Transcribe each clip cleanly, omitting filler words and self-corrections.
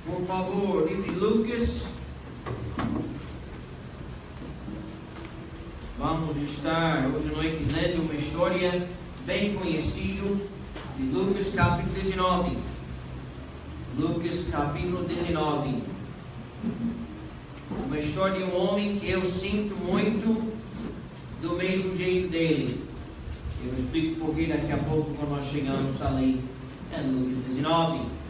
Por favor, livro de Lucas. Vamos estar hoje à noite lendo uma história bem conhecida de Lucas capítulo 19. Lucas capítulo 19. Uma história de um homem que eu sinto muito do mesmo jeito dele. Eu explico porque daqui a pouco quando nós chegamos ali em Lucas 19.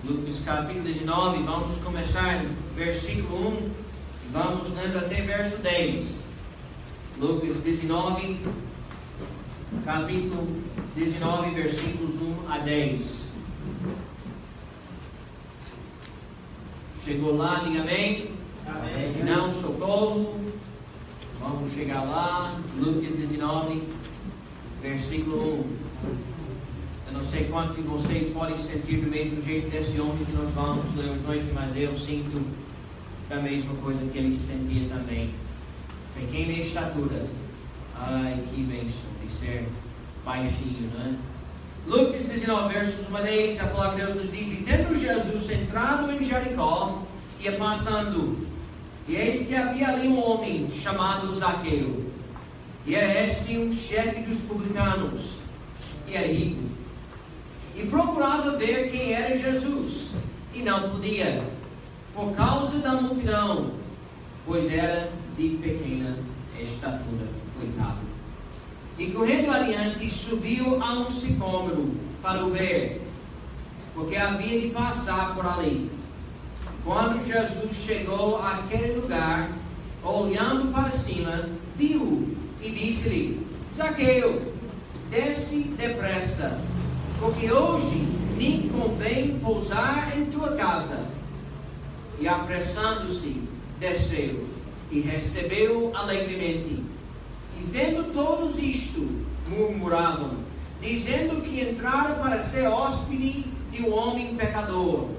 Lucas capítulo 19, vamos começar no versículo 1, vamos lendo até verso 10. Lucas 19, capítulo 19, versículos 1 a 10. Chegou lá, diga amém? Amém. Se não, socorro. Vamos chegar lá, Lucas 19, versículo 1. Eu não sei quantos de vocês podem sentir do mesmo jeito desse homem que nós vamos ler hoje à noite, mas eu sinto a mesma coisa que ele sentia também. Pequena estatura. Ai, que bênção de ser baixinho, não é? Lucas 19, versos 1 a 10, a palavra de Deus nos diz: E tendo Jesus entrado em Jericó, ia passando, e eis que havia ali um homem chamado Zaqueu, e era este um chefe dos publicanos, e era rico. E procurava ver quem era Jesus, e não podia, por causa da multidão, pois era de pequena estatura. Coitado. E correndo adiante, subiu a um sicômoro para o ver, porque havia de passar por ali. Quando Jesus chegou àquele lugar, olhando para cima, viu e disse-lhe: Zaqueu, desce depressa, porque hoje me convém pousar em tua casa. E apressando-se, desceu e recebeu alegremente. E vendo todos isto, murmuravam, dizendo que entrara para ser hóspede de um homem pecador.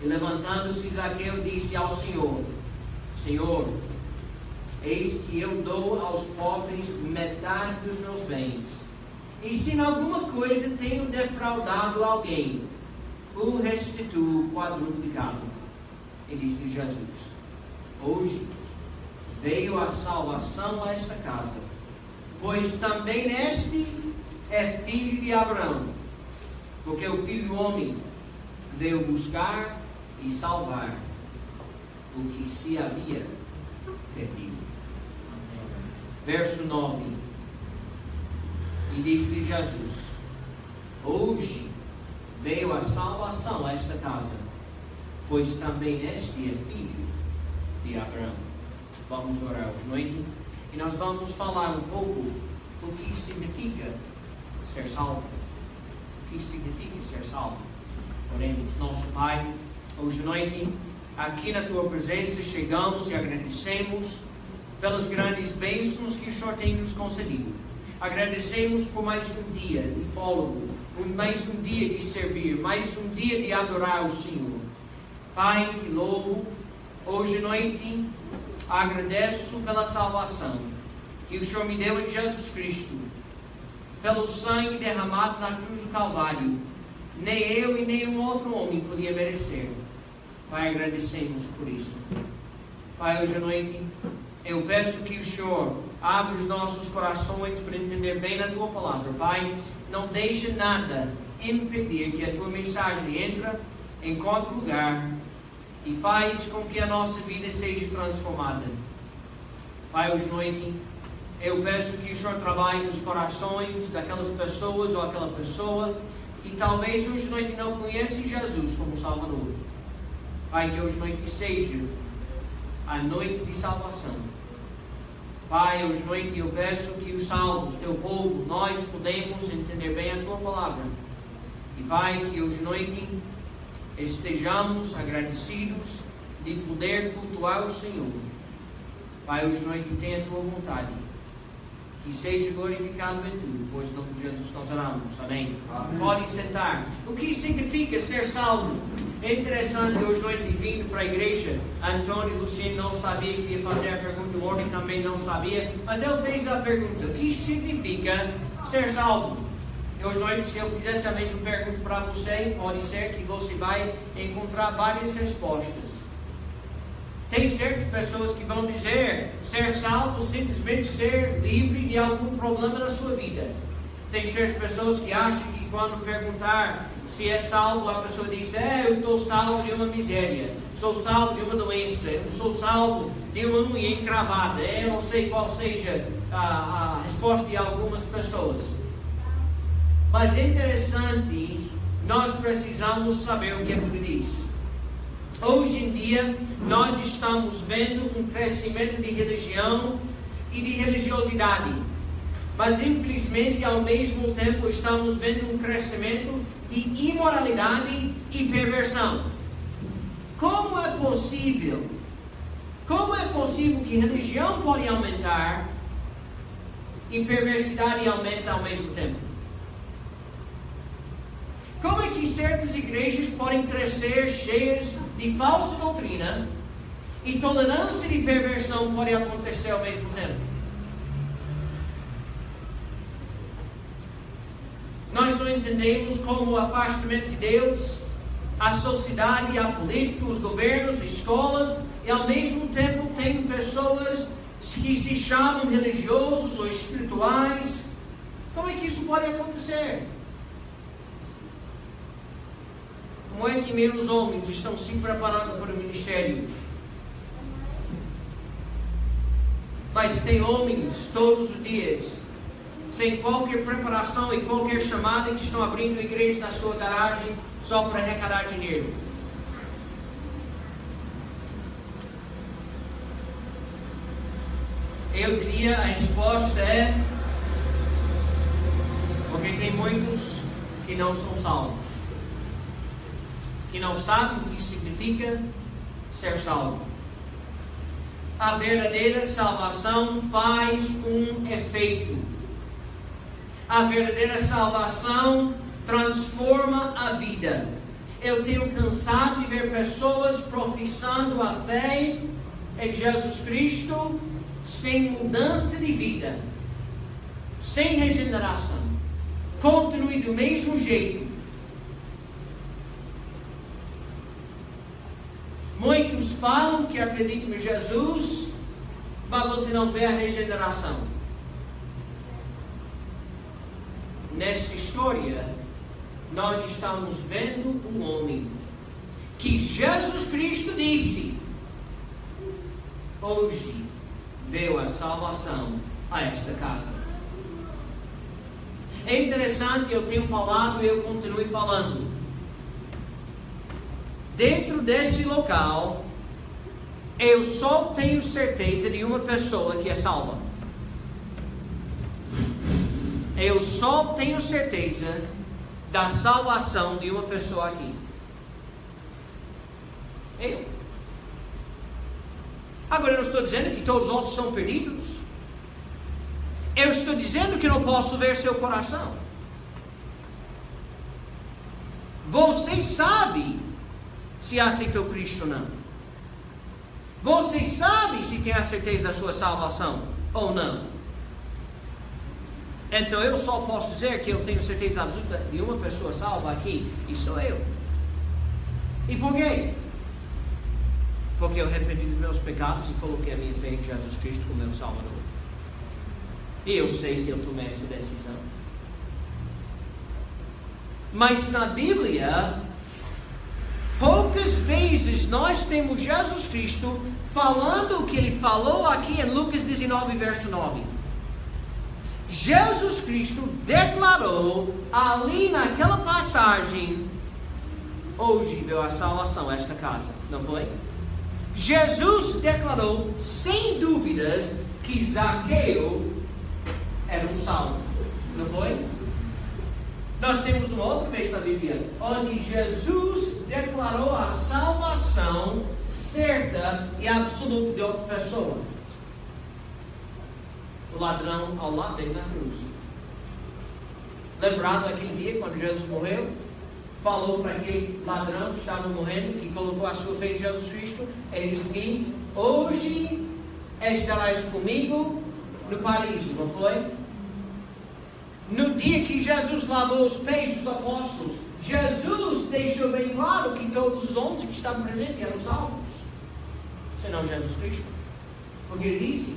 E levantando-se, Zaqueu disse ao Senhor: Senhor, eis que eu dou aos pobres metade dos meus bens. E se em alguma coisa tenho defraudado alguém, o restituo quadruplicado. E disse Jesus: Hoje veio a salvação a esta casa, pois também este é filho de Abraão, porque o Filho do Homem veio buscar e salvar o que se havia perdido. Verso 9. E disse-lhe Jesus: Hoje veio a salvação a esta casa, pois também este é filho de Abraão. Vamos orar hoje à noite e nós vamos falar um pouco do que significa ser salvo. O que significa ser salvo? Oremos. Nosso Pai, hoje à noite, aqui na Tua presença, chegamos e agradecemos pelas grandes bênçãos que o Senhor tem nos concedido. Agradecemos por mais um dia de fôlego, por mais um dia de servir, mais um dia de adorar o Senhor. Pai, te louvo. Hoje à noite, agradeço pela salvação que o Senhor me deu em Jesus Cristo, pelo sangue derramado na cruz do Calvário. Nem eu e nenhum outro homem podia merecer. Pai, agradecemos por isso. Pai, hoje à noite, eu peço que o Senhor abra os nossos corações para entender bem a Tua palavra. Pai, não deixe nada impedir que a Tua mensagem entre, encontre lugar e faz com que a nossa vida seja transformada. Pai, hoje à noite, eu peço que o Senhor trabalhe nos corações daquelas pessoas ou aquela pessoa que talvez hoje à noite não conhece Jesus como Salvador. Pai, que hoje à noite seja a noite de salvação. Pai, hoje à noite eu peço que os salvos, teu povo, nós podemos entender bem a tua palavra. E Pai, que hoje à noite estejamos agradecidos de poder cultuar o Senhor. Pai, hoje à noite tenha a tua vontade, que seja glorificado em tudo, pois no nome de Jesus nós oramos. Amém. Amém. Podem sentar. O que significa ser salvo? É interessante, hoje à noite vindo para a igreja, Antônio Luciano não sabia que ia fazer a pergunta, o Morgan também não sabia, mas ele fez a pergunta: o que significa ser salvo? Hoje noite, se eu fizesse a mesma pergunta para você, pode ser que você vai encontrar várias respostas. Tem certas pessoas que vão dizer ser salvo simplesmente ser livre de algum problema na sua vida. Tem certas pessoas que acham que quando perguntar se é salvo, a pessoa diz, eu estou salvo de uma miséria, sou salvo de uma doença, eu sou salvo de uma unha encravada. Eu não sei qual seja a resposta de algumas pessoas. Mas é interessante, nós precisamos saber o que a Bíblia diz. Hoje em dia, nós estamos vendo um crescimento de religião e de religiosidade. Mas, infelizmente, ao mesmo tempo, estamos vendo um crescimento de imoralidade e perversão. Como é possível? Como é possível que religião pode aumentar e perversidade aumenta ao mesmo tempo? Como é que certas igrejas podem crescer cheias de falsa doutrina e tolerância de perversão pode acontecer ao mesmo tempo? Nós não entendemos como o afastamento de Deus, a sociedade, a política, os governos, escolas, e ao mesmo tempo tem pessoas que se chamam religiosos ou espirituais. Como é que isso pode acontecer? Como é que menos homens estão se preparando para o ministério? Mas tem homens todos os dias, sem qualquer preparação e qualquer chamada, que estão abrindo igreja na sua garagem só para arrecadar dinheiro. Eu diria a resposta é porque tem muitos que não são salvos, que não sabem o que significa ser salvo. A verdadeira salvação faz um efeito. A verdadeira salvação transforma a vida. Eu tenho cansado de ver pessoas professando a fé em Jesus Cristo sem mudança de vida, sem regeneração. Continue do mesmo jeito. Muitos falam que acreditam em Jesus, mas você não vê a regeneração. Nesta história, nós estamos vendo um homem que Jesus Cristo disse: hoje veio a salvação a esta casa. É interessante, eu tenho falado e eu continuo falando. Dentro desse local, eu só tenho certeza de uma pessoa que é salva. Eu só tenho certeza da salvação de uma pessoa aqui. Eu. Agora, eu não estou dizendo que todos os outros são perdidos. Eu estou dizendo que não posso ver seu coração. Você sabe se aceitou Cristo ou não. Você sabe se tem a certeza da sua salvação ou não. Então eu só posso dizer que eu tenho certeza absoluta de uma pessoa salva aqui, e sou eu. E por quê? Porque eu arrependi dos meus pecados e coloquei a minha fé em Jesus Cristo como meu Salvador. E eu sei que eu tomei essa decisão. Mas na Bíblia, poucas vezes nós temos Jesus Cristo falando o que Ele falou aqui em Lucas 19, verso 9. Jesus Cristo declarou ali naquela passagem: hoje veio a salvação a esta casa. Não foi? Jesus declarou sem dúvidas que Zaqueu era um salvo. Não foi? Nós temos uma outra vez na Bíblia onde Jesus declarou a salvação certa e absoluta de outra pessoa. O ladrão ao lado dele na cruz. Lembrado daquele dia quando Jesus morreu, falou para aquele ladrão que estava morrendo, que colocou a sua fé em Jesus Cristo, ele disse o seguinte: hoje estarás comigo no paraíso, não foi? No dia que Jesus lavou os pés dos apóstolos, Jesus deixou bem claro que todos os 11 que estavam presentes eram salvos, senão Jesus Cristo. Porque ele disse: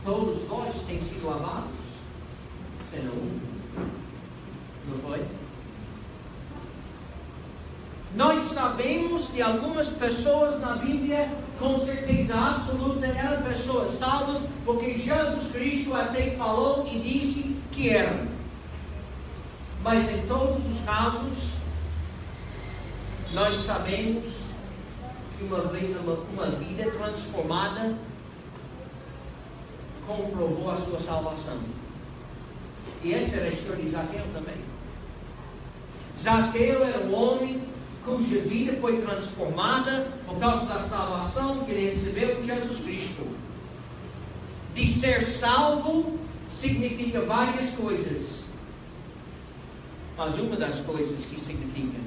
todos vós têm sido lavados, senão um. Não foi? Nós sabemos de algumas pessoas na Bíblia, com certeza absoluta, eram pessoas salvas, porque Jesus Cristo até falou e disse que eram. Mas em todos os casos, nós sabemos que uma vida transformada comprovou a sua salvação. E essa era a história de Zaqueu também. Zaqueu era um homem cuja vida foi transformada por causa da salvação que ele recebeu em Jesus Cristo. De ser salvo significa várias coisas, mas uma das coisas que significa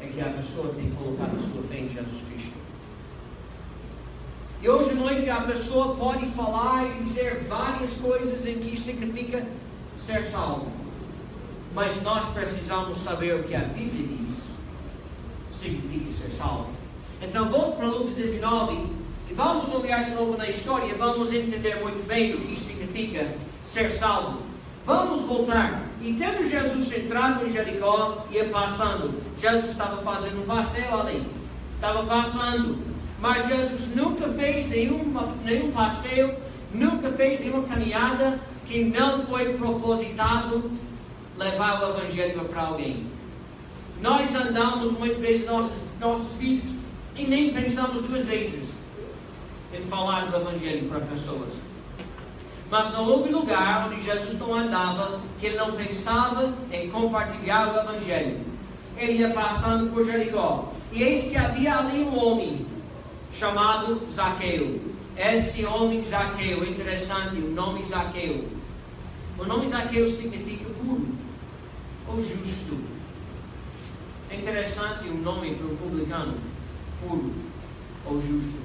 é que a pessoa tem colocado a sua fé em Jesus Cristo. E hoje à noite a pessoa pode falar e dizer várias coisas em que significa ser salvo. Mas nós precisamos saber o que a Bíblia diz significa ser salvo. Então volto para Lucas 19 e vamos olhar de novo na história e vamos entender muito bem o que significa ser salvo. Vamos voltar. E tendo Jesus entrado em Jericó, ia passando. Jesus estava fazendo um passeio ali. Estava passando. Mas Jesus nunca fez nenhum passeio, nunca fez nenhuma caminhada que não foi propositado levar o Evangelho para alguém. Nós andamos muitas vezes nossos vidas e nem pensamos duas vezes em falar do Evangelho para pessoas. Mas não houve lugar onde Jesus não andava que ele não pensava em compartilhar o Evangelho. Ele ia passando por Jericó. E eis que havia ali um homem chamado Zaqueu. Esse homem Zaqueu, interessante, o nome Zaqueu. O nome Zaqueu significa puro ou justo. É interessante o nome para um publicano, puro ou justo.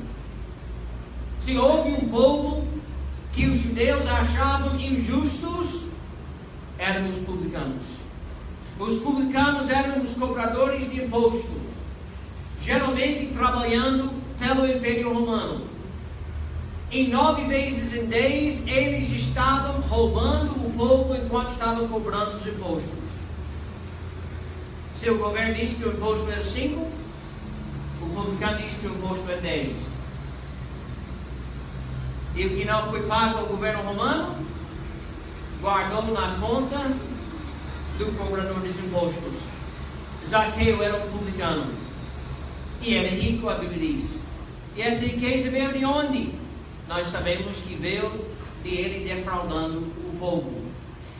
Se houve um povo que os judeus achavam injustos, eram os publicanos. Os publicanos eram os cobradores de imposto, geralmente trabalhando pelo Império Romano. Em 9 vezes em 10, eles estavam roubando o povo enquanto estavam cobrando os impostos. Se o governo disse que o imposto era 5, o publicano disse que o imposto era 10. E o que não foi pago ao governo romano, guardou na conta do cobrador dos impostos. Zaqueu era um publicano. E era rico, a Bíblia diz. E essa riqueza veio de onde? Nós sabemos que veio de ele defraudando o povo.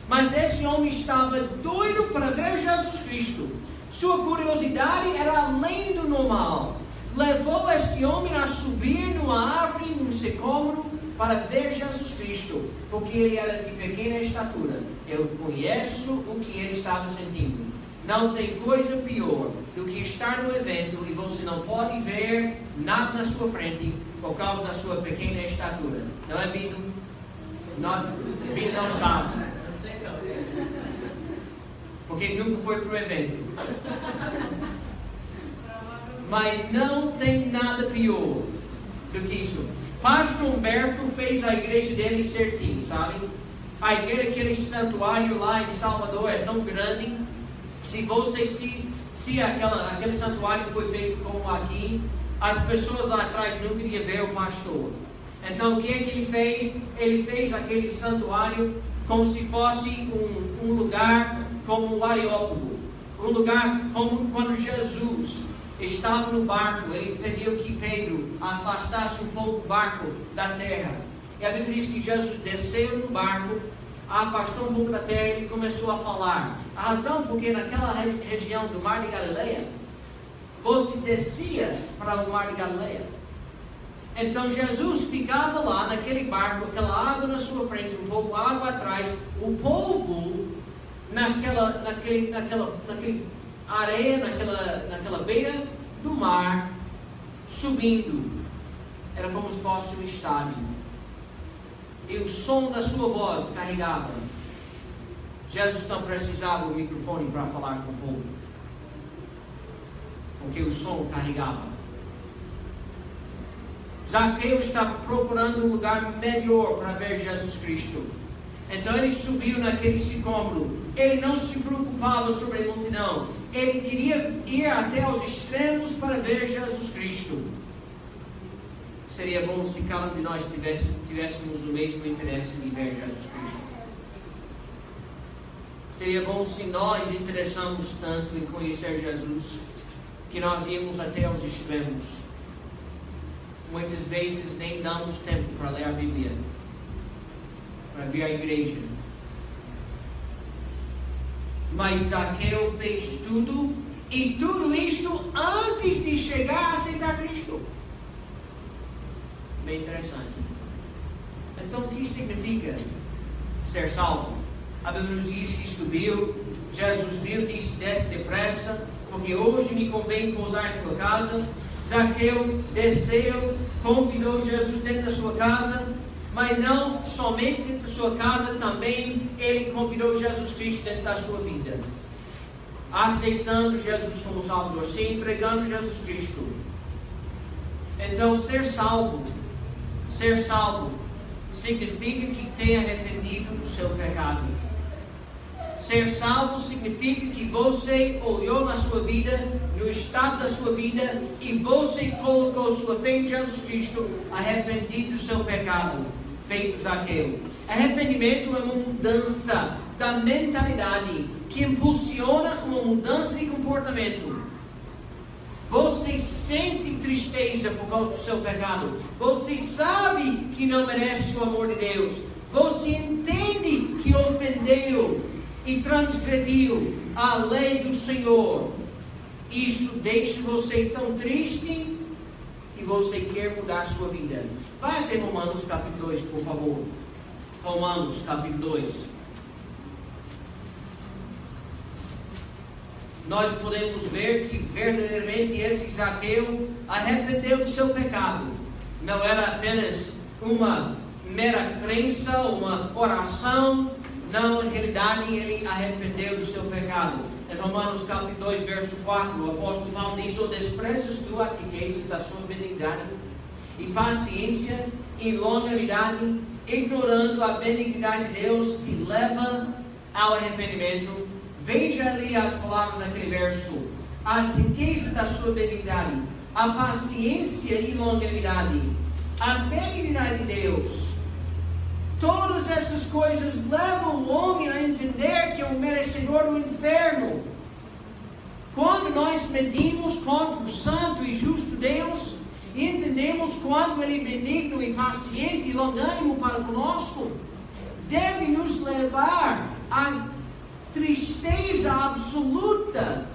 Mas esse homem estava doido para ver Jesus Cristo. Sua curiosidade era além do normal. Levou este homem a subir numa árvore, num sicômoro, para ver Jesus Cristo, porque ele era de pequena estatura. Eu conheço o que ele estava sentindo. Não tem coisa pior do que estar no evento e você não pode ver nada na sua frente por causa da sua pequena estatura. Não é, Bido? Bido não sabe. Porque nunca foi para o evento. Mas não tem nada pior do que isso. Pastor Humberto fez a igreja dele certinho, sabe? A igreja, aquele santuário lá em Salvador é tão grande. Se aquele santuário foi feito como aqui, as pessoas lá atrás não queriam ver o pastor. Então o que é que ele fez? Ele fez aquele santuário como se fosse um lugar como um areópago. Um lugar como quando Jesus estava no barco, ele pediu que Pedro afastasse um pouco o barco da terra. E a Bíblia diz que Jesus desceu no barco, afastou um pouco da terra e começou a falar. A razão porque naquela região do Mar de Galileia, você descia para o Mar de Galileia. Então Jesus ficava lá naquele barco, aquela água na sua frente, um pouco água atrás, o povo naquela areia, naquela beira do mar, subindo. Era como se fosse um estádio. e o som da sua voz carregava. Jesus não precisava do microfone para falar com o povo, porque o som carregava. Zaqueu estava procurando um lugar melhor para ver Jesus Cristo. Então ele subiu naquele sicômoro. Ele não se preocupava sobre a multidão. Ele queria ir até os extremos para ver Jesus Cristo. Seria bom se cada um de nós tivéssemos o mesmo interesse de ver Jesus Cristo. Seria bom se nós interessamos tanto em conhecer Jesus, que nós íamos até os extremos. Muitas vezes nem damos tempo para ler a Bíblia, para vir à igreja. Mas Zaqueu fez tudo, e tudo isto antes de chegar a aceitar Cristo. Bem interessante. Então, o que significa ser salvo? A Bíblia nos diz que subiu, Jesus viu, disse: desce depressa, porque hoje me convém pousar em tua casa. Zaqueu desceu, convidou Jesus dentro da sua casa, mas não somente dentro da sua casa, também ele convidou Jesus Cristo dentro da sua vida, aceitando Jesus como Salvador, se entregando a Jesus Cristo. Então, ser salvo significa que tenha arrependido do seu pecado. Ser salvo significa que você olhou na sua vida, no estado da sua vida, e você colocou sua fé em Jesus Cristo, arrependido do seu pecado, feito Zaqueu. Arrependimento é uma mudança da mentalidade que impulsiona uma mudança de comportamento. Você sente tristeza por causa do seu pecado. Você sabe que não merece o amor de Deus. Você entende que ofendeu e transgrediu a lei do Senhor. Isso deixa você tão triste que você quer mudar a sua vida. Vai até Romanos capítulo 2, por favor. Romanos capítulo 2. Nós podemos ver que verdadeiramente esse Zaqueu arrependeu do seu pecado. Não era apenas uma mera crença, uma oração. Não, em realidade, ele arrependeu do seu pecado. Em Romanos capítulo 2, verso 4, o apóstolo Paulo diz: ou desprezas tu as riquezas da sua benignidade e paciência e longanimidade, ignorando a benignidade de Deus que leva ao arrependimento. Veja ali as palavras naquele verso: as riquezas da sua benignidade, a paciência e longanimidade, a benignidade de Deus. Todas essas coisas levam o homem a entender que é um merecedor do inferno. Quando nós medimos contra o santo e justo Deus, e entendemos quanto Ele é benigno e paciente e longânimo para conosco, deve nos levar à tristeza absoluta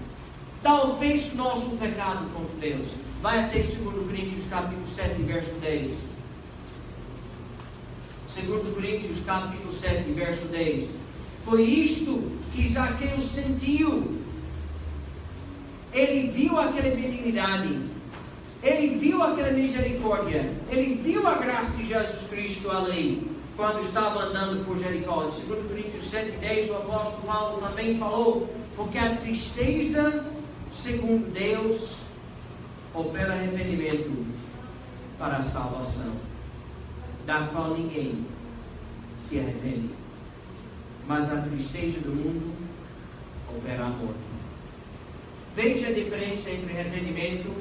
da ofensa do nosso pecado contra Deus. Vai até 2 Coríntios capítulo 7, verso 10. 2 Coríntios capítulo 7, verso 10. Foi isto que Zaqueu sentiu. Ele viu aquela benignidade, ele viu aquela misericórdia, ele viu a graça de Jesus Cristo ali, quando estava andando por Jericó. Em 2 Coríntios 7, 10, o apóstolo Paulo também falou: porque a tristeza, segundo Deus, opera arrependimento para a salvação, da qual ninguém se arrepende. Mas a tristeza do mundo opera a morte. Veja a diferença entre arrependimento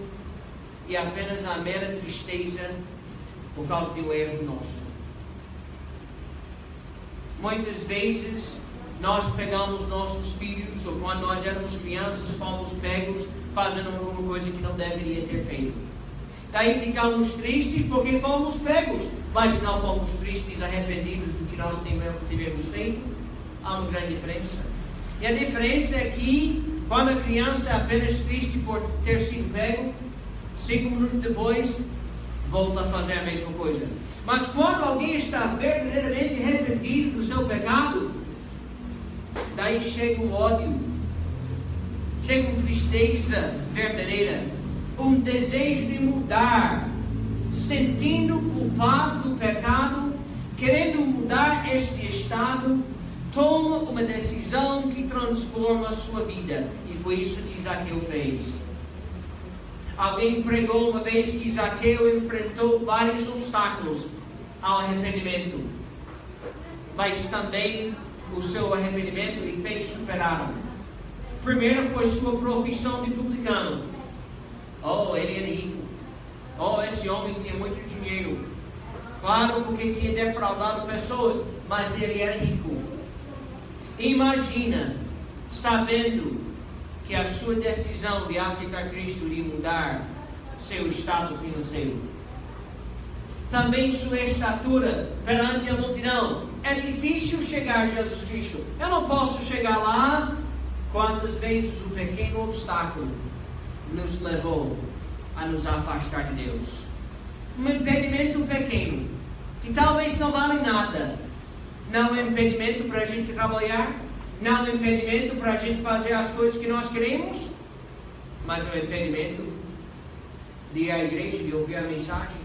e apenas a mera tristeza por causa de um erro nosso. Muitas vezes nós pegamos nossos filhos, ou quando nós éramos crianças, fomos pegos fazendo alguma coisa que não deveria ter feito. Daí ficamos tristes porque fomos pegos, mas não fomos tristes, arrependidos do que nós tivemos feito. Há uma grande diferença. E a diferença é que quando a criança é apenas triste por ter sido pego, 5 minutos depois volta a fazer a mesma coisa. Mas quando alguém está verdadeiramente arrependido do seu pecado, daí chega um ódio, chega uma tristeza verdadeira, um desejo de mudar, sentindo culpado do pecado querendo mudar este estado, toma uma decisão que transforma a sua vida. E foi isso que Zaqueu fez. Alguém pregou uma vez que Zaqueu enfrentou vários obstáculos ao arrependimento, mas também o seu arrependimento lhe fez superá-lo. Primeiro foi sua profissão de publicano. Oh, ele era rico. Oh, esse homem tinha muito dinheiro. Claro, porque tinha defraudado pessoas, mas ele era rico. Imagina, sabendo que a sua decisão de aceitar Cristo iria mudar seu estado financeiro. Também sua estatura perante a multidão. É difícil chegar a Jesus Cristo. Eu não posso chegar lá. Quantas vezes o pequeno obstáculo nos levou a nos afastar de Deus? Um impedimento pequeno, que talvez não vale nada. Não é impedimento para a gente trabalhar, não é impedimento para a gente fazer as coisas que nós queremos, mas é um impedimento de ir à igreja, de ouvir a mensagem,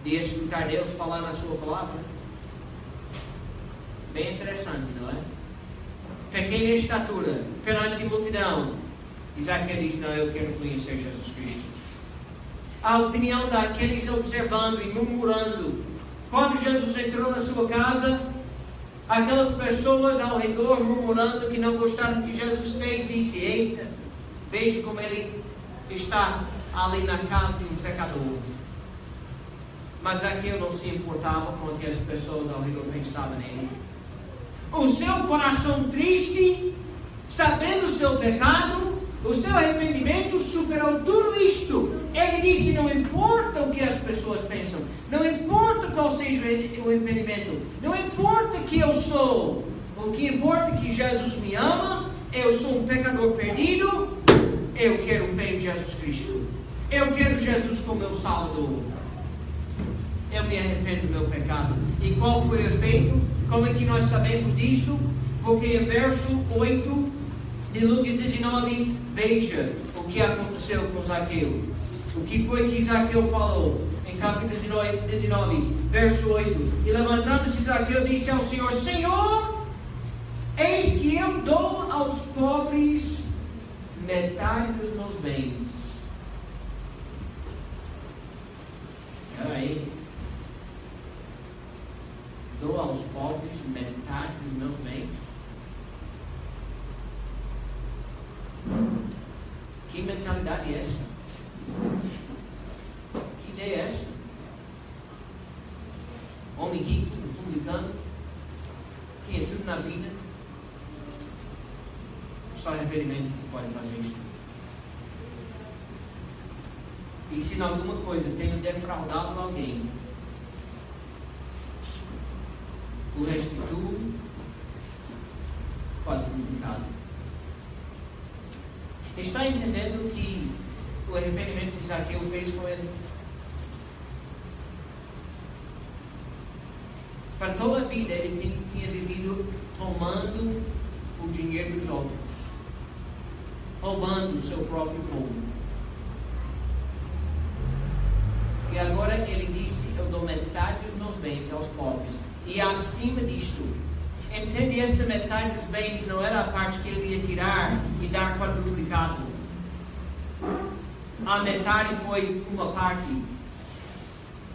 de escutar Deus falar na sua palavra. Bem interessante, não é? Pequena estatura perante a multidão. Zaqueu diz: não, eu quero conhecer Jesus Cristo. A opinião daqueles observando e murmurando. Quando Jesus entrou na sua casa, aquelas pessoas ao redor murmurando que não gostaram do que Jesus fez, disse: eita, veja como ele está ali na casa de um pecador. Mas Zaqueu não se importava com o que as pessoas ao redor pensavam nele. O seu coração triste, sabendo o seu pecado, o seu arrependimento superou tudo isto. Ele disse: não importa o que as pessoas pensam, não importa qual seja o impedimento, não importa que eu sou, o que importa é que Jesus me ama, eu sou um pecador perdido, eu quero fé em Jesus Cristo, eu quero Jesus como meu Salvador, eu me arrependo do meu pecado. E qual foi o efeito? Como é que nós sabemos disso? Porque em verso 8 de Lucas 19, veja o que aconteceu com Zaqueu. O que foi que Zaqueu falou? Em capítulo 19, verso 8. E levantando-se Zaqueu, disse ao Senhor: Senhor, eis que eu dou aos pobres metade dos meus bens. Aí, dou aos pobres metade dos meus bens. Que mentalidade é essa? Que ideia é essa? Homem rico, publicano, tinha tudo na vida, só arrependimento que pode fazer isso. E se em alguma coisa tenho defraudado alguém, o restituo, pode ser complicado. Está entendendo que o arrependimento de Zaqueu fez com ele? Para toda a vida ele tinha vivido tomando o dinheiro dos outros, roubando o seu próprio povo. E agora ele disse: eu dou metade dos meus bens aos pobres. E acima disto, entende, essa metade dos bens não era a parte que ele ia tirar e dar quadruplicado. A metade foi uma parte.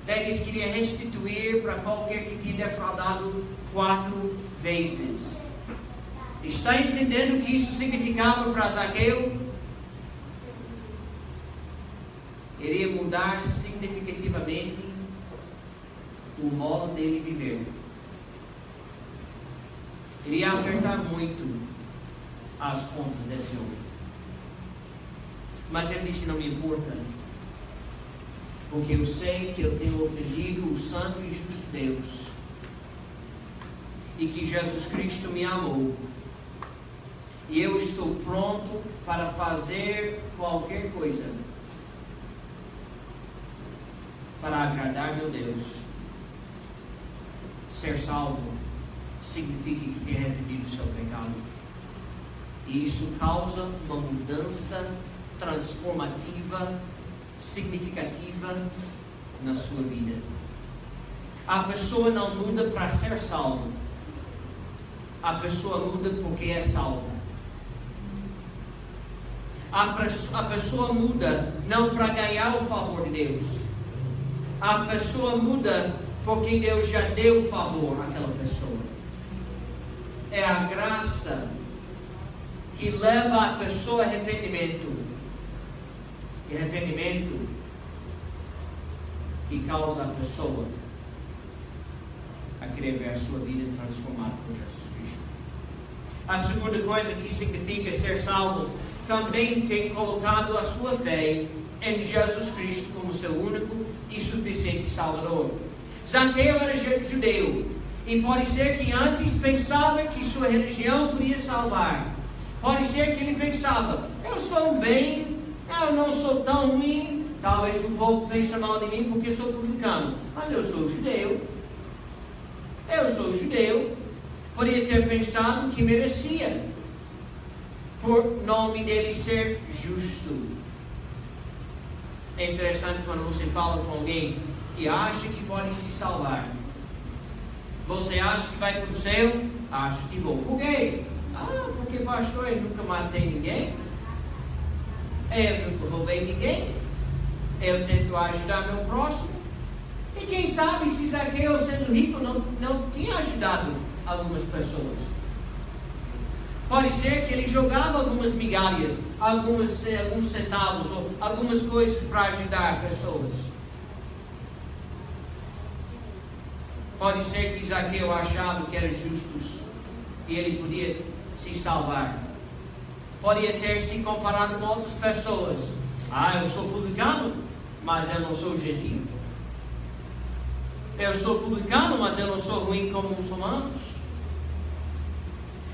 Eles queriam restituir para qualquer que tinha defraudado 4 vezes. Está entendendo o que isso significava para Zaqueu? Iria mudar significativamente o modo dele viver. Iria acertar muito as contas desse homem. Mas ele disse: não me importa, porque eu sei que eu tenho ofendido o santo e justo Deus, e que Jesus Cristo me amou, e eu estou pronto para fazer qualquer coisa para agradar meu Deus. Ser salvo significa que tem arrependido o seu pecado, e isso causa uma mudança transformativa, significativa na sua vida. A pessoa não muda para ser salvo. A pessoa muda porque é salva. A pessoa muda não para ganhar o favor de Deus. A pessoa muda porque Deus já deu favor àquela pessoa. É a graça que leva a pessoa a arrependimento. E arrependimento que causa a pessoa a querer ver a sua vida transformada por Jesus Cristo. A segunda coisa que significa ser salvo também tem colocado a sua fé em Jesus Cristo como seu único e suficiente Salvador. Zaqueu era judeu e pode ser que antes pensava que sua religião podia salvar. Pode ser que ele pensava: eu sou bem, eu não sou tão ruim. Talvez o povo pense mal de mim porque sou publicano, mas eu sou judeu. Eu sou judeu. Poderia ter pensado que merecia, por nome dele ser justo. É interessante quando você fala com alguém que acha que pode se salvar. Você acha que vai para o céu? Acho que vou. Por quê? Porque pastor, eu nunca matei ninguém. Eu nunca roubei ninguém. Eu tento ajudar meu próximo. E quem sabe se Zaqueu, sendo rico, não tinha ajudado algumas pessoas. Pode ser que ele jogava algumas migalhas, alguns centavos, ou algumas coisas para ajudar pessoas. Pode ser que Zaqueu achava que era justo e ele podia se salvar. Podia ter se comparado com outras pessoas. Eu sou publicano, mas eu não sou gentil. Eu sou publicano, mas eu não sou ruim como muçulmanos.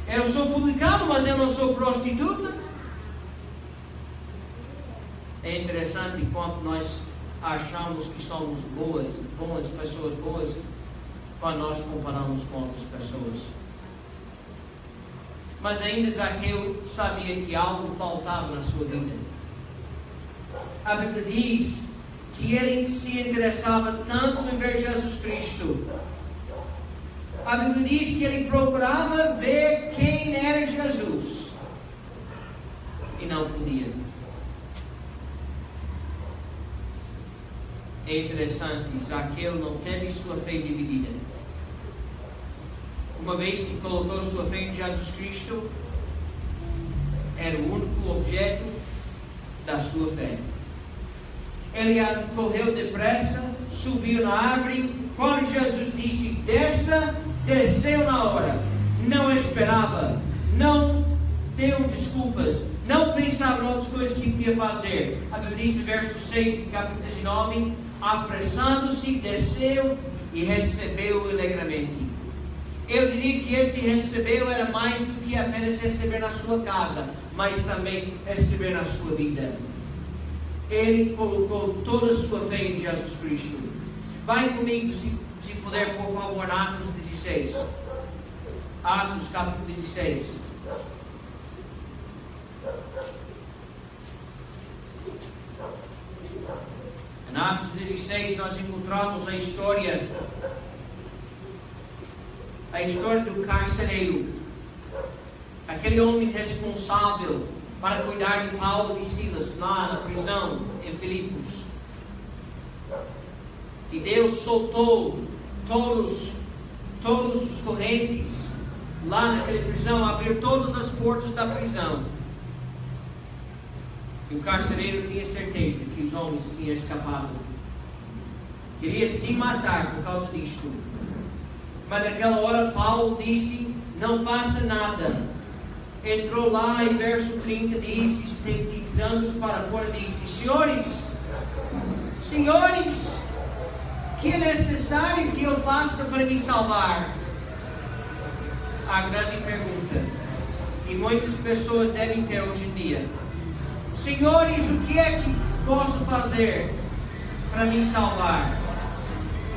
Eu sou publicano, mas eu não sou prostituta. É interessante quando nós achamos que somos boas, pessoas boas, quando nós comparamos com outras pessoas. Mas ainda Zaqueu sabia que algo faltava na sua vida. A Bíblia diz que ele se interessava tanto em ver Jesus Cristo. A Bíblia diz que ele procurava ver quem era Jesus e não podia. É interessante, Zaqueu não teve sua fé dividida. Uma vez que colocou sua fé em Jesus Cristo, era o único objeto da sua fé. Ele correu depressa, subiu na árvore. Quando Jesus disse desça, desceu na hora. Não esperava, não deu desculpas, não pensava em outras coisas que podia fazer. A Bíblia diz, verso 6 do capítulo 19: apressando-se, desceu e recebeu alegremente. Eu diria que esse recebeu era mais do que apenas receber na sua casa, mas também receber na sua vida. Ele colocou toda a sua fé em Jesus Cristo. Vai comigo, se puder, por favor, Atos 16. Atos capítulo 16. Em Atos 16 nós encontramos a história do carcereiro, aquele homem responsável para cuidar de Paulo e Silas lá na prisão em Filipos. E Deus soltou todos os correntes lá naquela prisão, abriu todas as portas da prisão. E o carcereiro tinha certeza que os homens tinham escapado. Queria se matar por causa disto. Mas naquela hora Paulo disse: não faça nada. Entrou lá e verso 30 disse, e tirando-os para fora, disse: Senhores, que é necessário que eu faça para me salvar? A grande pergunta, e muitas pessoas devem ter hoje em dia: Senhores, o que é que posso fazer para me salvar?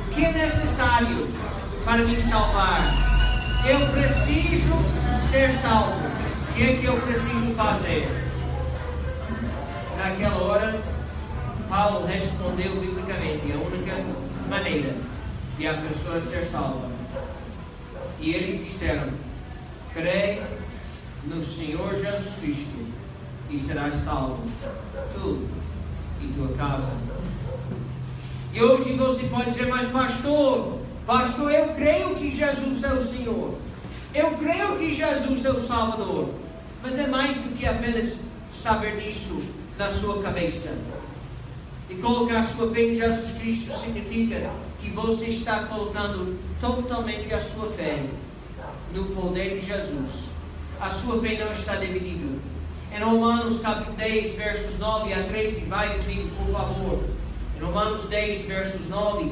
O que é necessário para me salvar? Eu preciso ser salvo. O que é que eu preciso fazer? Naquela hora, Paulo respondeu biblicamente: a única maneira de a pessoa ser salva. E eles disseram: crê no Senhor Jesus Cristo e serás salvo, tu e tua casa. E hoje você pode dizer: mas pastor, eu creio que Jesus é o Senhor. Eu creio que Jesus é o Salvador. Mas é mais do que apenas saber disso na sua cabeça. E colocar a sua fé em Jesus Cristo significa que você está colocando totalmente a sua fé no poder de Jesus. A sua fé não está dividida. Em Romanos capítulo 10, versos 9 a 13, vai comigo, por favor. Em Romanos 10, versos 9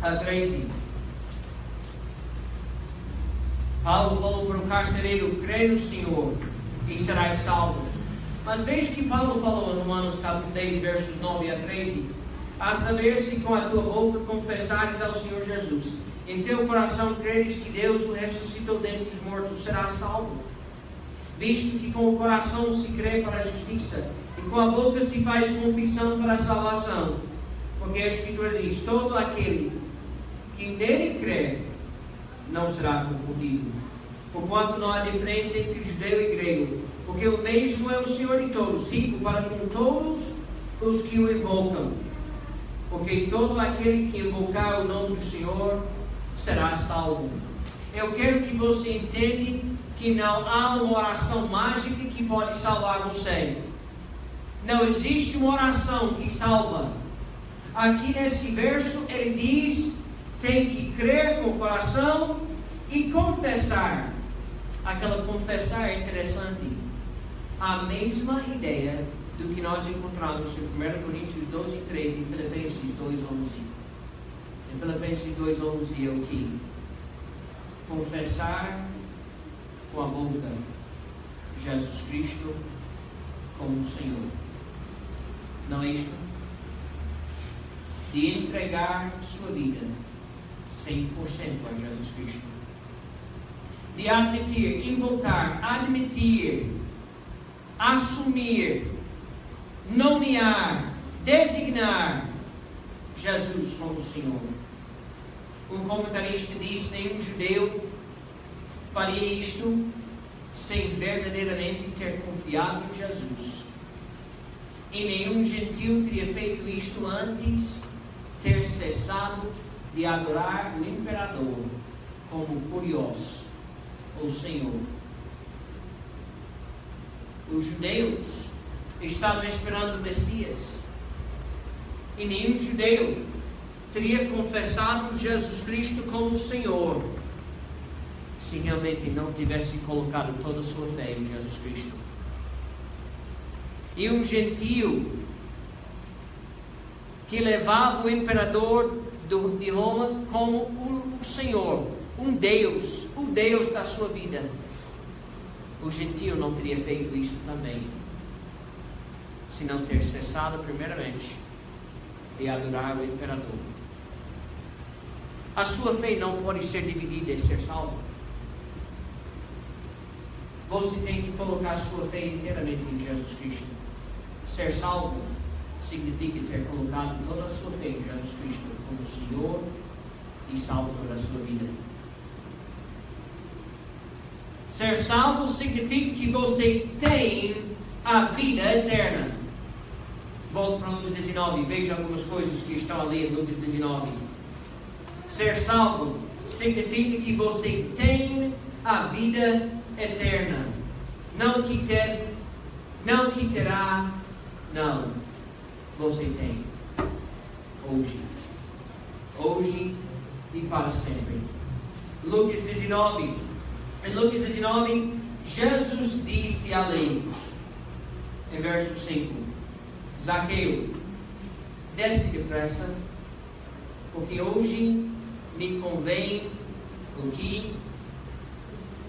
a 13. Paulo falou para o carcereiro: crê no Senhor e serás salvo. Mas veja que Paulo falou em Romanos capítulo 10, versos 9 a 13. A saber, se com a tua boca confessares ao Senhor Jesus, em teu coração creres que Deus o ressuscitou dentre os mortos, serás salvo. Visto que com o coração se crê para a justiça, e com a boca se faz confissão para a salvação. Porque a Escritura diz: todo aquele que nele crê não será confundido. Porquanto não há diferença entre judeu e grego, porque o mesmo é o Senhor de todos, rico para com todos os que o invocam. Porque todo aquele que invocar o nome do Senhor será salvo. Eu quero que você entenda que não há uma oração mágica que pode salvar você. Não existe uma oração que salva. Aqui nesse verso ele diz: tem que crer com o coração e confessar. Aquela confessar é interessante. A mesma ideia do que nós encontramos em 1 Coríntios 12, 13 e Filipenses 2, 11. Em Filipenses 2, 11 é o que? Confessar com a boca Jesus Cristo como Senhor. Não é isto? De entregar sua vida 100% a Jesus Cristo. De admitir, invocar, admitir, assumir, nomear, designar Jesus como Senhor. Um comentarista diz: nenhum judeu faria isto sem verdadeiramente ter confiado em Jesus. E nenhum gentil teria feito isto antes ter cessado de adorar o imperador como Kurios, o Senhor. Os judeus estavam esperando o Messias, e nenhum judeu teria confessado Jesus Cristo como Senhor se realmente não tivesse colocado toda a sua fé em Jesus Cristo. E um gentio que levava o imperador de Roma como o Senhor, um Deus, o Deus da sua vida, o gentio não teria feito isso também, se não ter cessado primeiramente de adorar o imperador. A sua fé não pode ser dividida em ser salvo. Você tem que colocar a sua fé inteiramente em Jesus Cristo. Ser salvo significa ter colocado toda a sua fé em Jesus Cristo como Senhor e Salvador da sua vida. Ser salvo significa que você tem a vida eterna. Volto para Lucas 19, veja algumas coisas que estão ali em Lucas 19. Ser salvo significa que você tem a vida eterna. Não que teve, não que terá, não. Você tem. Hoje. Hoje e para sempre. Lucas 19. Em Lucas 19, Jesus disse a lei, em verso 5, Zaqueu, desce depressa, porque hoje me convém o que?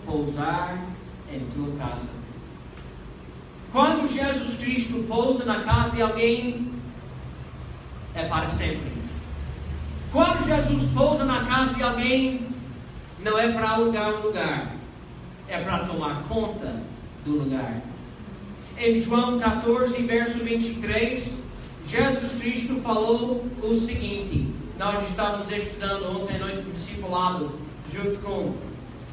Pousar em tua casa. Quando Jesus Cristo pousa na casa de alguém, é para sempre. Quando Jesus pousa na casa de alguém, não é para alugar um lugar, é para tomar conta do lugar. Em João 14, verso 23, Jesus Cristo falou o seguinte: Nós estávamos estudando ontem à noite no discipulado, junto com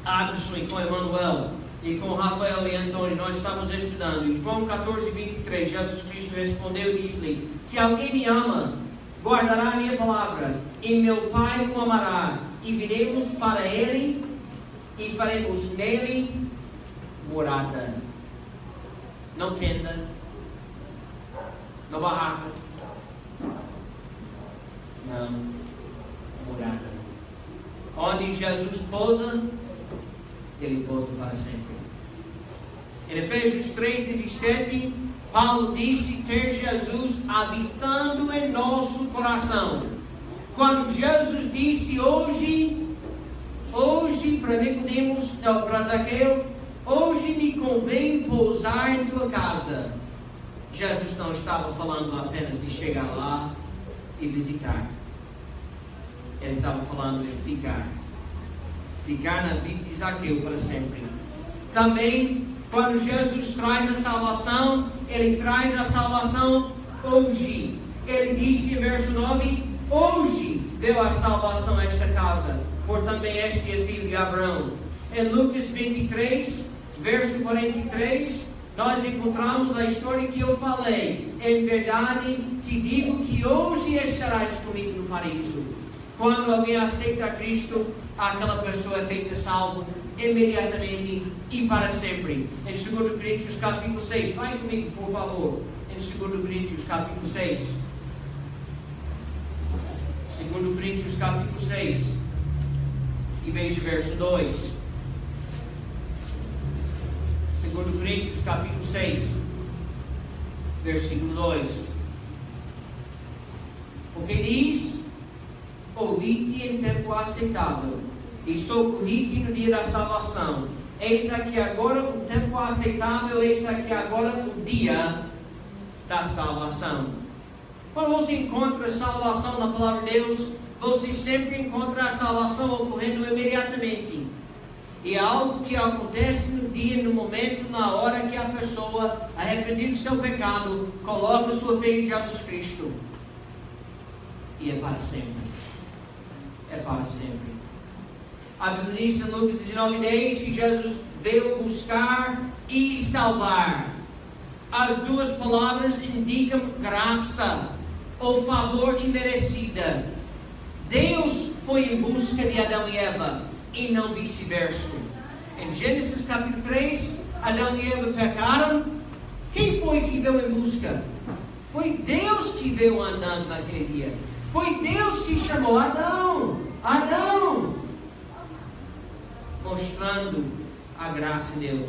Adson e com Emanuel, e com Rafael e Antônio. Nós estávamos estudando. Em João 14, 23, Jesus Cristo respondeu e disse-lhe: se alguém me ama, guardará a minha palavra, e meu Pai o amará, e viremos para ele, e faremos nele morada. Não tenda, não barraca, não morada. Onde Jesus pousa, ele pousa para sempre. Em Efésios 3,17, Paulo disse ter Jesus habitando em nosso coração. Quando Jesus disse hoje para Nicodemos, para Zaqueu, hoje me convém pousar em tua casa. Jesus não estava falando apenas de chegar lá e visitar. Ele estava falando de ficar. Ficar na vida de Zaqueu para sempre. Também, quando Jesus traz a salvação, ele traz a salvação hoje. Ele disse em verso 9: hoje deu a salvação a esta casa, por também este é filho de Abraão. Em Lucas 23, verso 43, nós encontramos a história que eu falei. Em verdade te digo que hoje estarás comigo no paraíso. Quando alguém aceita Cristo, aquela pessoa é feita salvo imediatamente e para sempre. Em 2 Coríntios capítulo 6, vai comigo por favor, em 2 Coríntios capítulo 6, 2 Coríntios capítulo 6, e veja verso 2, 2 Coríntios capítulo 6, versículo 2, porque diz: ouvi-te em tempo aceitável, e socorri-te no dia da salvação. Eis aqui agora o tempo aceitável, eis aqui agora o dia da salvação. Quando você encontra salvação na palavra de Deus, você sempre encontra a salvação ocorrendo imediatamente. E é algo que acontece no dia, no momento, na hora que a pessoa, arrependida do seu pecado, coloca sua fé em Jesus Cristo. E é para sempre. É para sempre. A Bíblia diz em Lucas 19:10 que Jesus veio buscar e salvar. As duas palavras indicam graça ou favor imerecida. Deus foi em busca de Adão e Eva e não vice-versa. Em Gênesis capítulo 3, Adão e Eva pecaram. Quem foi que veio em busca? Foi Deus que veio andando naquele dia. Foi Deus que chamou Adão. Adão! Mostrando a graça de Deus,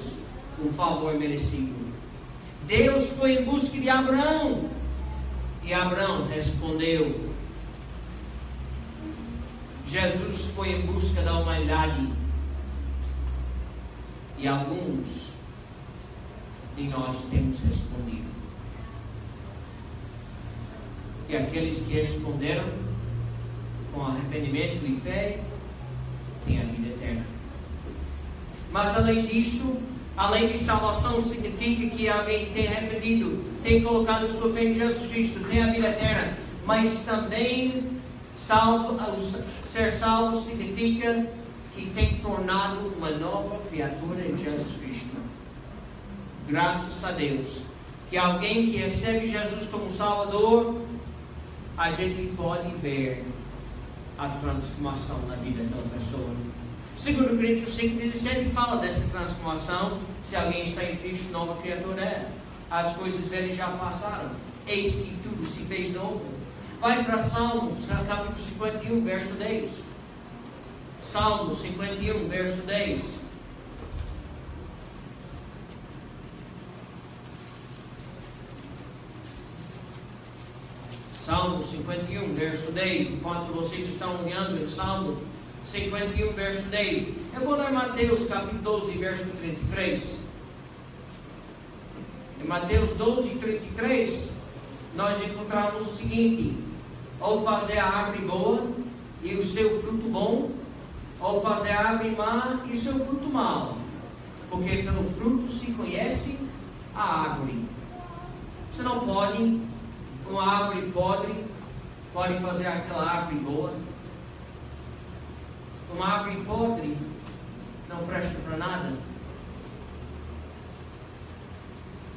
o favor merecido. Deus foi em busca de Abraão. E Abraão respondeu. Jesus foi em busca da humanidade. E alguns de nós temos respondido. E aqueles que responderam com arrependimento e fé têm a vida eterna. Mas além disto, além de salvação, significa que alguém tem arrependido, tem colocado sua fé em Jesus Cristo, tem a vida eterna. Mas também ser salvo significa que tem tornado uma nova criatura em Jesus Cristo. Graças a Deus que alguém que recebe Jesus como Salvador, a gente pode ver a transformação na vida daquela pessoa. 2 Coríntios 5,17 fala dessa transformação. Se alguém está em Cristo, nova criatura é. As coisas velhas já passaram, eis que tudo se fez novo. Vai para Salmos, capítulo 51, verso 10. Salmos 51, verso 10. Salmo 51, verso 10. Enquanto vocês estão olhando em Salmo 51, verso 10. Eu vou ler Mateus, capítulo 12, verso 33. Em Mateus 12, 33, nós encontramos o seguinte: ou fazer a árvore boa e o seu fruto bom, ou fazer a árvore má e o seu fruto mau. Porque pelo fruto se conhece a árvore. Você não pode, uma árvore podre, pode fazer aquela árvore boa. Uma árvore podre não presta para nada.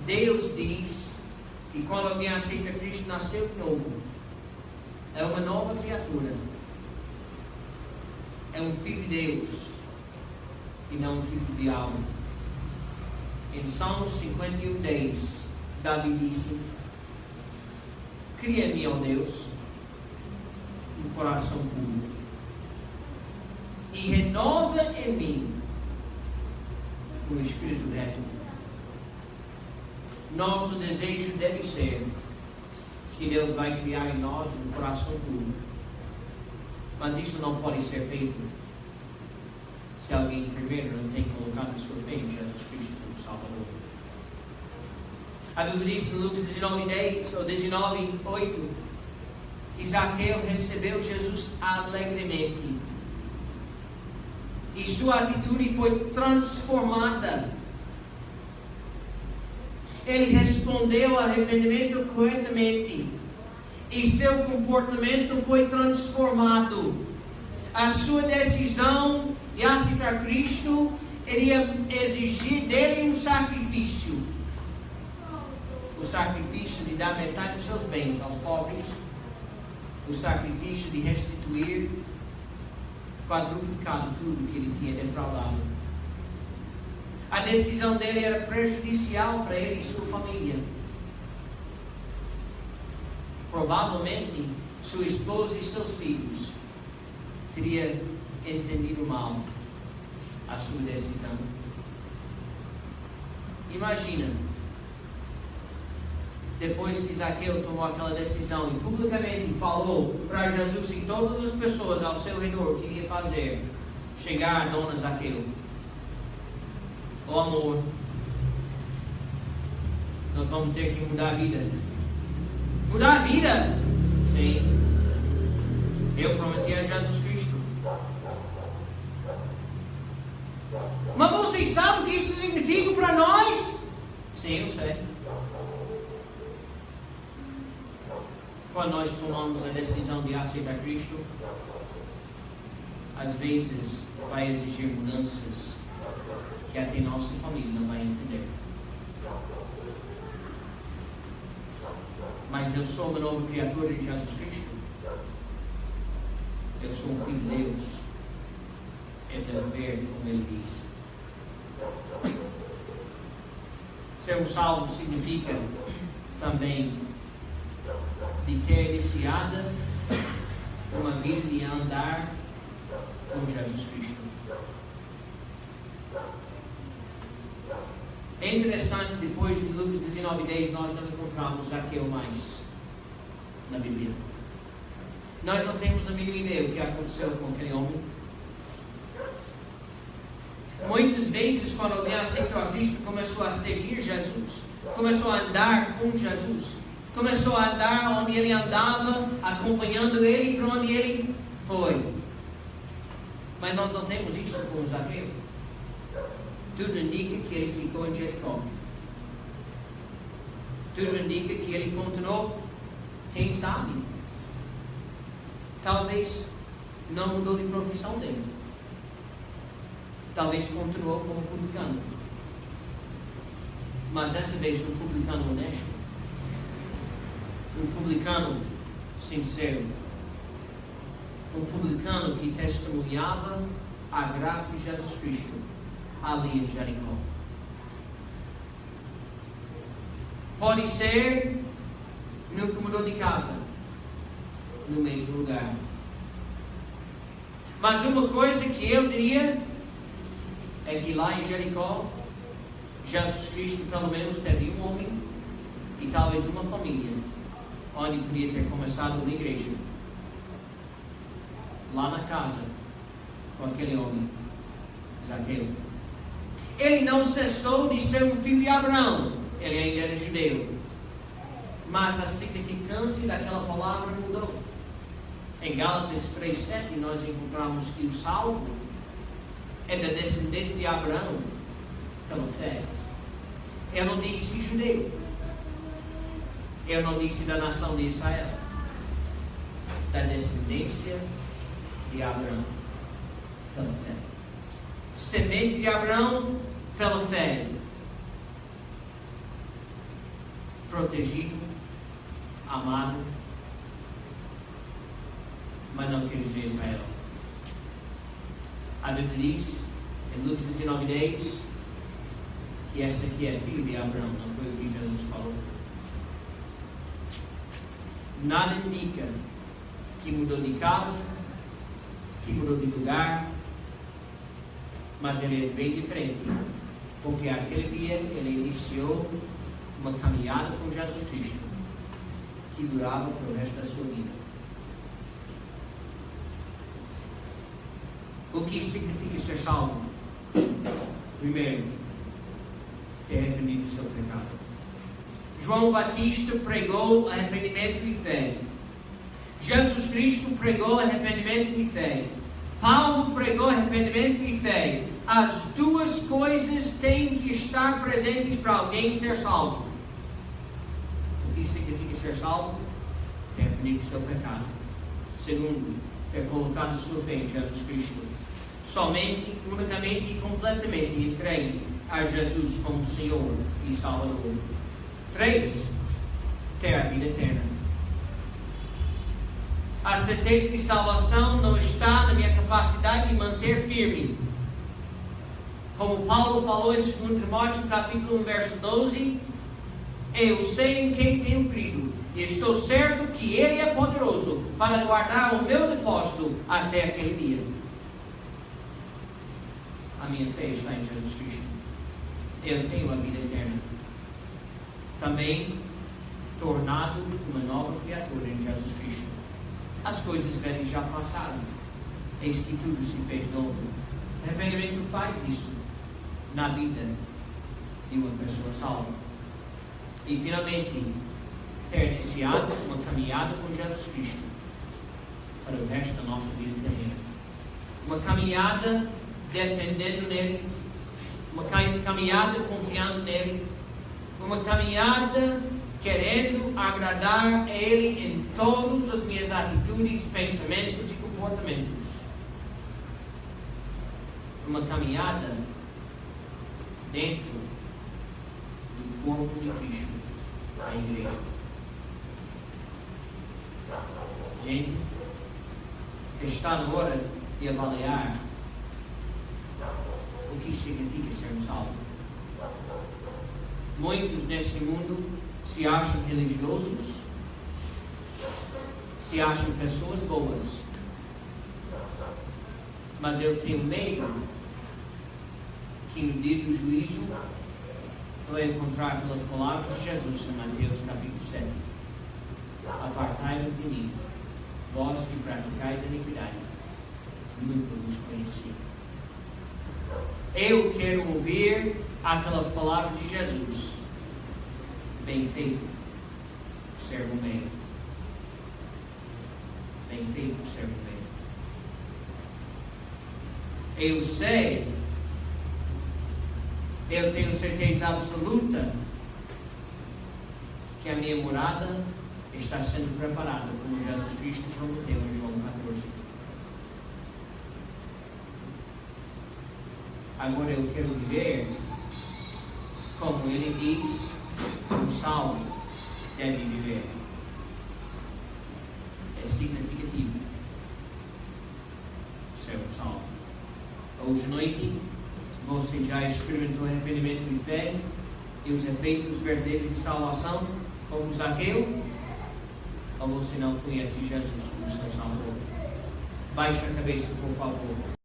Deus diz que quando alguém aceita Cristo, nasceu de novo. É uma nova criatura. É um filho de Deus e não um filho do diabo. Em Salmos 51:10, Davi disse: cria em mim, ó Deus, um coração puro e renova em mim um espírito reto. Nosso desejo deve ser que Deus vai criar em nós um coração puro. Mas isso não pode ser feito se alguém primeiro não tem colocado a sua fé em Jesus Cristo como Salvador. A Bíblia diz em Lucas 19:10 ou 19:8 que Zaqueu recebeu Jesus alegremente e sua atitude foi transformada. Ele respondeu ao arrependimento corretamente e seu comportamento foi transformado. A sua decisão de aceitar Cristo iria exigir dele um sacrifício. O sacrifício de dar metade de seus bens aos pobres. O sacrifício de restituir quadruplicado tudo que ele tinha defraudado. A decisão dele era prejudicial para ele e sua família. Provavelmente, sua esposa e seus filhos teriam entendido mal a sua decisão. Imagina, depois que Zaqueu tomou aquela decisão e publicamente falou para Jesus e todas as pessoas ao seu redor o que iria fazer, chegar a Dona Zaqueu: oh amor, nós vamos ter que mudar a vida. Mudar a vida? Sim. Eu prometi a Jesus Cristo. Mas vocês sabem o que isso significa para nós? Sim, eu sei. Quando nós tomamos a decisão de aceitar Cristo, às vezes vai exigir mudanças que até nossa família não vai entender. Mas eu sou uma nova criatura de Jesus Cristo. Eu sou um filho de Deus. É dever, como ele diz. Ser um salvo significa também de ter iniciado uma vida de andar com Jesus Cristo. É interessante, depois de Lucas 19:10, nós não encontramos Zaqueu mais na Bíblia. Nós não temos a mínima ideia do que aconteceu com aquele homem. Muitas vezes, quando alguém aceitou a Cristo, começou a seguir Jesus, começou a andar com Jesus, começou a andar onde ele andava, acompanhando ele para onde ele foi. Mas nós não temos isso com Zaqueu. Tudo indica que ele ficou em Jericó. Tudo indica que ele continuou, quem sabe, talvez não mudou de profissão dele. Talvez continuou como publicano. Mas dessa vez um publicano honesto. Um publicano sincero. Um publicano que testemunhava a graça de Jesus Cristo ali em Jericó. Pode ser nunca mudou de casa, no mesmo lugar. Mas uma coisa que eu diria é que lá em Jericó, Jesus Cristo pelo menos teve um homem e talvez uma família onde podia ter começado uma igreja. Lá na casa, com aquele homem, Zaqueu. Ele não cessou de ser um filho de Abraão, ele ainda era judeu. Mas a significância daquela palavra mudou. Em Gálatas 3:7 nós encontramos que o salvo é da descendência de Abraão pela fé. Eu não disse judeu. Eu não disse da nação de Israel. da descendência de Abraão pela fé. Semente de Abraão pela fé. Protegido, amado, mas não quer dizer Israel. A Bíblia diz, em Lucas 19:10, que essa aqui é filho de Abraão, não foi o que Jesus falou. Nada indica que mudou de casa, que mudou de lugar, mas ele é bem diferente, porque aquele dia ele iniciou uma caminhada com Jesus Cristo, que durava para o resto da sua vida. O que significa ser salvo? Primeiro, ter arrependido do seu pecado. João Batista pregou arrependimento e fé. Jesus Cristo pregou arrependimento e fé. Paulo pregou arrependimento e fé. As duas coisas têm que estar presentes para alguém ser salvo. O que significa ser salvo? Ter arrependido do seu pecado. Segundo, ter colocado sua fé em Jesus Cristo. Somente, unicamente e completamente entregue a Jesus como Senhor e Salvador. 3. Ter a vida eterna. A certeza de salvação não está na minha capacidade de manter firme. Como Paulo falou em 2 Timóteo capítulo 1, verso 12, eu sei em quem tenho crido, e estou certo que Ele é poderoso para guardar o meu depósito até aquele dia. A minha fé está em Jesus Cristo. Eu tenho a vida eterna. Também tornado uma nova criatura em Jesus Cristo. As coisas velhas já passaram. Eis que tudo se fez novo. O arrependimento faz isso na vida de uma pessoa salva. E finalmente, ter iniciado uma caminhada com Jesus Cristo para o resto da nossa vida terrena. Uma caminhada dependendo nele, uma caminhada confiando nele, uma caminhada querendo agradar a Ele em todas as minhas atitudes, pensamentos e comportamentos. Uma caminhada dentro do corpo de Cristo, a igreja. Gente, está na hora de avaliar o que significa ser salvo. Muitos nesse mundo se acham religiosos, se acham pessoas boas, mas eu tenho medo que no dia do juízo vai encontrar pelas palavras de Jesus em Mateus capítulo 7. Apartai-vos de mim, vós que praticais a iniquidade, nunca vos conheci. Eu quero ouvir aquelas palavras de Jesus. Bem feito, servo bem. Bem feito, servo bem. Eu sei, eu tenho certeza absoluta que a minha morada está sendo preparada, como Jesus Cristo prometeu em João 14. Agora eu quero viver como Ele diz que um salvo deve viver. É significativo ser um salvo. Hoje à noite, você já experimentou arrependimento e fé e os efeitos verdadeiros de salvação, como Zaqueu? Ou você não conhece Jesus como seu Salvador? Baixe a cabeça, por favor.